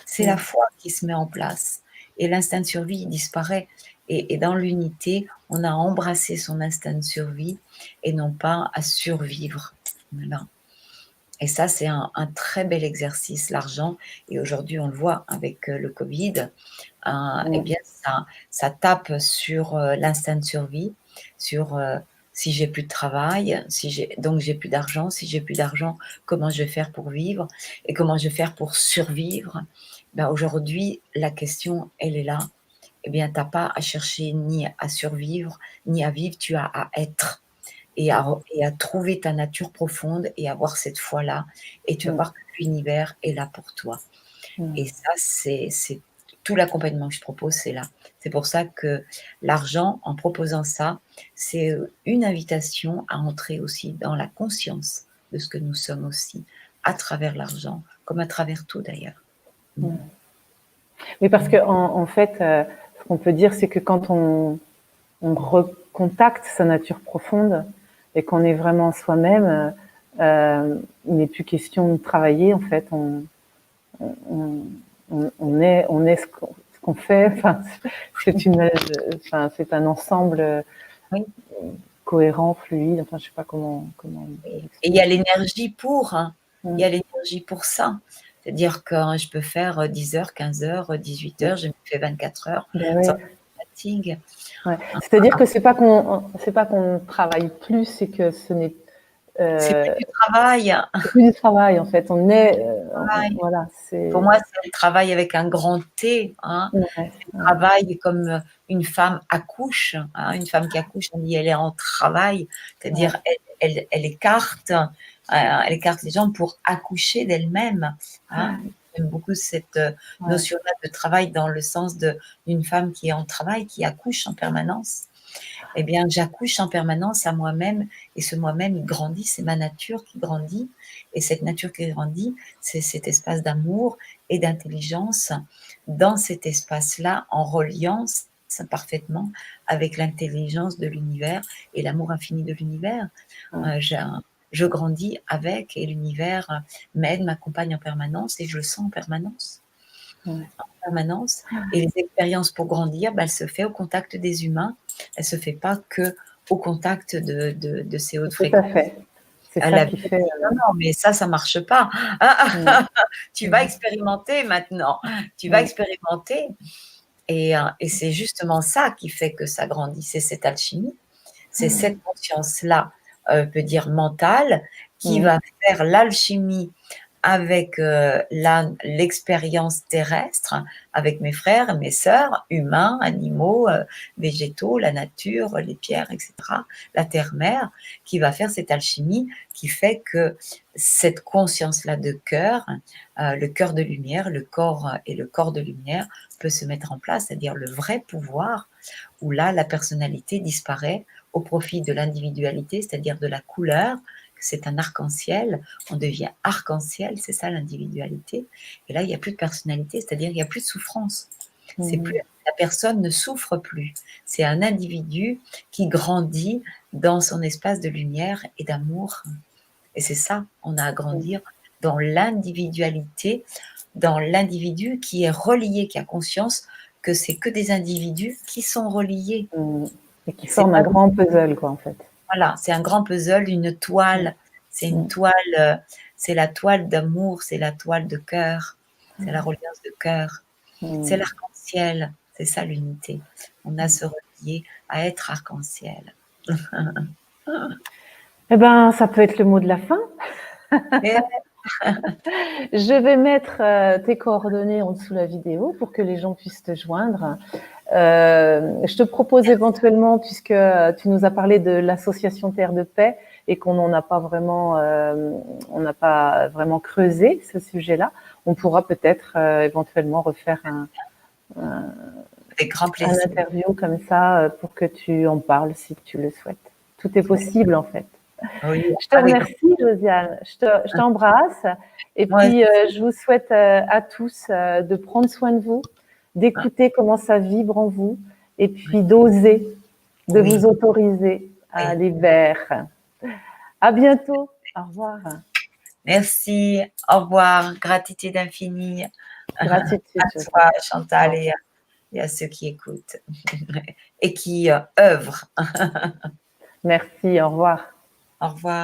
C'est la foi qui se met en place. Et l'instinct de survie, il disparaît. Et dans l'unité, on a embrassé son instinct de survie et non pas à survivre. Voilà. Et ça, c'est un très bel exercice, l'argent. Et aujourd'hui, on le voit avec le Covid, eh bien, ça tape sur l'instinct de survie, sur si j'ai plus de travail, donc j'ai plus d'argent. Si j'ai plus d'argent, comment je vais faire pour vivre et comment je vais faire pour survivre? Ben, aujourd'hui, la question, elle est là. Eh bien, tu n'as pas à chercher ni à survivre, ni à vivre, tu as à être et à trouver ta nature profonde et avoir cette foi-là. Et tu vas voir que l'univers est là pour toi. Et ça, c'est tout l'accompagnement que je propose, c'est là. C'est pour ça que l'argent, en proposant ça, c'est une invitation à entrer aussi dans la conscience de ce que nous sommes aussi, à travers l'argent, comme à travers tout d'ailleurs. Oui, parce que en fait, ce qu'on peut dire, c'est que quand on recontacte sa nature profonde et qu'on est vraiment soi-même, il n'est plus question de travailler. En fait, on est ce qu'on fait. Enfin, c'est un ensemble cohérent, fluide. Enfin, je sais pas comment. Et il y a l'énergie pour. Il y a l'énergie pour ça. C'est-à-dire que je peux faire 10 heures, 15 heures, 18 heures, je me fais 24 heures. Ça fatigue. Ouais. C'est-à-dire que c'est pas qu'on travaille plus, c'est que ce n'est c'est plus du travail. C'est plus du travail en fait. On est voilà. Pour moi, c'est le travail avec un grand T. C'est le travail comme une femme accouche. Une femme qui accouche, on dit elle est en travail. C'est-à-dire elle écarte les gens pour accoucher d'elle-même. J'aime beaucoup cette notion-là de travail dans le sens d'une femme qui est en travail, qui accouche en permanence. Eh bien, j'accouche en permanence à moi-même et ce moi-même, il grandit, c'est ma nature qui grandit. Et cette nature qui grandit, c'est cet espace d'amour et d'intelligence dans cet espace-là, en reliant parfaitement avec l'intelligence de l'univers et l'amour infini de l'univers. Je grandis avec et l'univers m'aide, m'accompagne en permanence et je le sens en permanence. En permanence. Et les expériences pour grandir, elles se font au contact des humains. Elle ne se fait pas que au contact de ces hautes Tout à fréquences. fait. C'est Elle ça a qui dit, fait. non, mais ça marche pas. Tu vas expérimenter maintenant. Tu vas expérimenter. Et c'est justement ça qui fait que ça grandit. C'est cette alchimie. C'est cette conscience-là, peut dire mentale, qui va faire l'alchimie avec l'expérience terrestre, avec mes frères et mes sœurs, humains, animaux, végétaux, la nature, les pierres, etc., la terre-mère, qui va faire cette alchimie qui fait que cette conscience-là de cœur, le cœur de lumière, le corps et le corps de lumière peut se mettre en place, c'est-à-dire le vrai pouvoir, où là, la personnalité disparaît au profit de l'individualité, c'est-à-dire de la couleur. C'est un arc-en-ciel, on devient arc-en-ciel, c'est ça l'individualité. Et là, il n'y a plus de personnalité, c'est-à-dire il n'y a plus de souffrance. C'est plus, la personne ne souffre plus. C'est un individu qui grandit dans son espace de lumière et d'amour. Et c'est ça, on a à grandir dans l'individualité, dans l'individu qui est relié, qui a conscience que c'est que des individus qui sont reliés. Et qui forment un grand puzzle, quoi, en fait. Voilà, c'est un grand puzzle, une toile. C'est une toile, c'est la toile d'amour, c'est la toile de cœur, c'est la reliance de cœur. C'est l'arc-en-ciel, c'est ça l'unité. On a se relier à être arc-en-ciel. Eh ben, ça peut être le mot de la fin. Je vais mettre tes coordonnées en dessous de la vidéo pour que les gens puissent te joindre. Je te propose éventuellement, puisque tu nous as parlé de l'association Terre de Paix et qu'on n'en a pas vraiment, on n'a pas vraiment creusé ce sujet-là, on pourra peut-être éventuellement refaire avec grand plaisir. Un interview comme ça pour que tu en parles si tu le souhaites. Tout est possible en fait. Oui, je te remercie, Josiane. Je t'embrasse. Et puis, je vous souhaite à tous de prendre soin de vous, d'écouter comment ça vibre en vous, et puis d'oser, de vous autoriser à aller vers. À bientôt. Au revoir. Merci. Au revoir. Gratitude infinie. Gratitude. À toi, Chantal, et à ceux qui écoutent et qui œuvrent. Merci. Au revoir. Au revoir.